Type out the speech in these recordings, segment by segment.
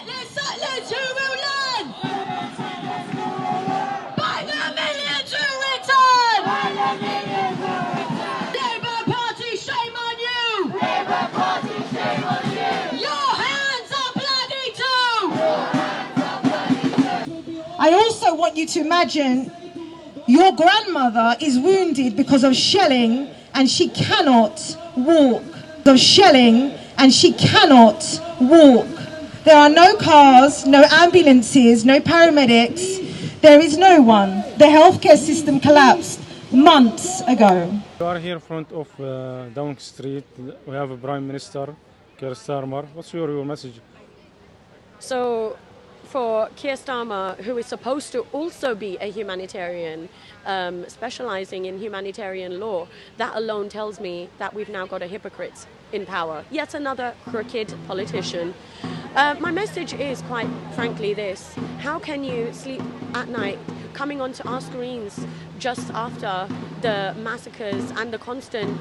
Stateless settlers who will learn. By the millions who return. Labour Party, shame on you. Labour Party, shame on you. Your hands are bloody too. I also want you to imagine your grandmother is wounded because of shelling and she cannot walk. Of shelling and she cannot walk. There are no cars, no ambulances, no paramedics. There is no one. The healthcare system collapsed months ago. We are here in front of Downing Street. We have a Prime Minister, Keir Starmer. What's your message? So, for Keir Starmer, who is supposed to also be a humanitarian, specialising in humanitarian law, that alone tells me that we've now got a hypocrite in power. Yet another crooked politician. My message is quite frankly this: how can you sleep at night coming onto our screens just after the massacres and the constant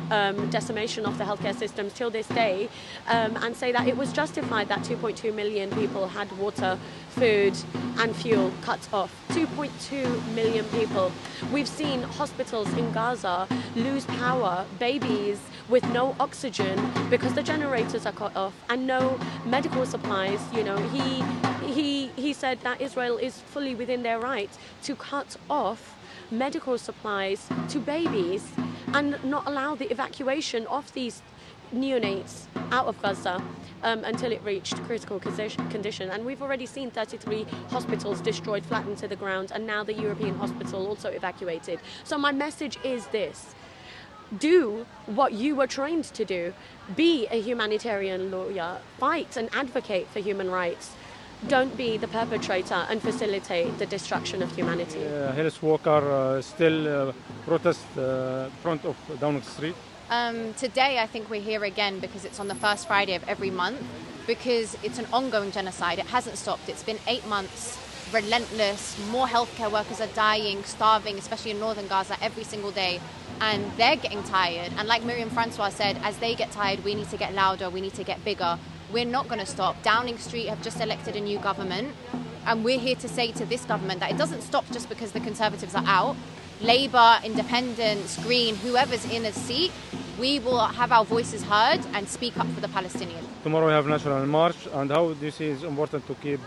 decimation of the healthcare systems till this day, and say that it was justified that 2.2 million people had water, food and fuel cut off? 2.2 million people. We've seen hospitals in Gaza lose power, babies with no oxygen because the generators are cut off, and no medical supplies. You know, he said that Israel is fully within their right to cut off medical supplies to babies and not allow the evacuation of these neonates out of Gaza until it reached critical condition. And we've already seen 33 hospitals destroyed, flattened to the ground, and now the European hospital also evacuated. So my message is this: do what you were trained to do. Be a humanitarian lawyer. Fight and advocate for human rights. Don't be the perpetrator and facilitate the destruction of humanity. Health worker still protest front of Downing Street. Today I think we're here again because it's on the first Friday of every month, because it's an ongoing genocide. It hasn't stopped. It's been 8 months, relentless. More healthcare workers are dying, starving, especially in northern Gaza, every single day. And they're getting tired. And like Miriam Francois said, as they get tired, we need to get louder, we need to get bigger. We're not going to stop. Downing Street have just elected a new government, and we're here to say to this government that it doesn't stop just because the Conservatives are out. Labour, Independents, Green, whoever's in a seat, we will have our voices heard and speak up for the Palestinians. Tomorrow we have national march, and how do you see it's important to keep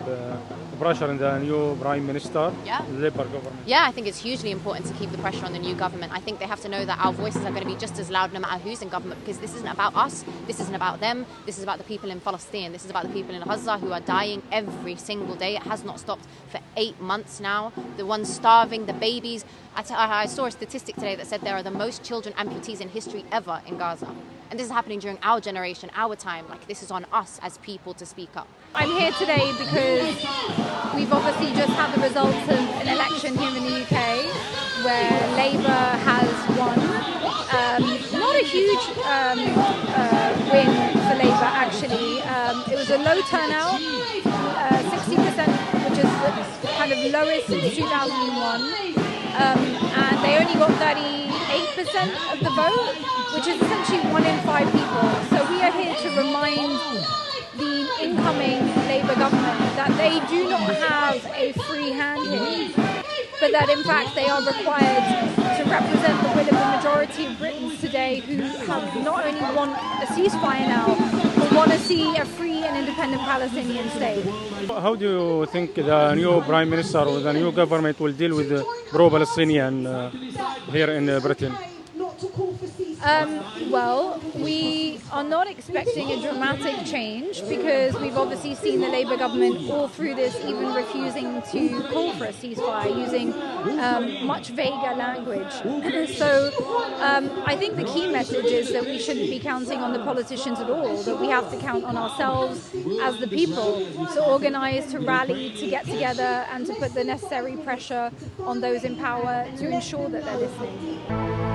pressure on the new Prime Minister, the Labour government? Yeah, I think it's hugely important to keep the pressure on the new government. I think they have to know that our voices are going to be just as loud no matter who's in government, because this isn't about us, this isn't about them, this is about the people in Palestine, this is about the people in Gaza who are dying every single day. It has not stopped for 8 months now. The ones starving, the babies. I saw a statistic today that said there are the most children amputees in history ever in Gaza. And this is happening during our generation, our time. Like, this is on us as people to speak up. I'm here today because we've obviously just had the results of an election here in the UK where Labour has won. Not a huge win for Labour, actually. It was a low turnout, 60%, which is the kind of lowest since 2001. And they only got 38% of the vote, which is essentially 1 in 5 people. So we are here to remind the incoming Labour government that they do not have a free hand here, but that in fact they are required to represent the will of the majority of Britons today, who have not only want a ceasefire now, but want to see a free and independent Palestinian state. How do you think the new Prime Minister or the new government will deal with the pro-Palestinian here in Britain? Well, we are not expecting a dramatic change because we've obviously seen the Labour government all through this even refusing to call for a ceasefire, using much vaguer language. So I think the key message is that we shouldn't be counting on the politicians at all, that we have to count on ourselves as the people to organise, to rally, to get together and to put the necessary pressure on those in power to ensure that they're listening.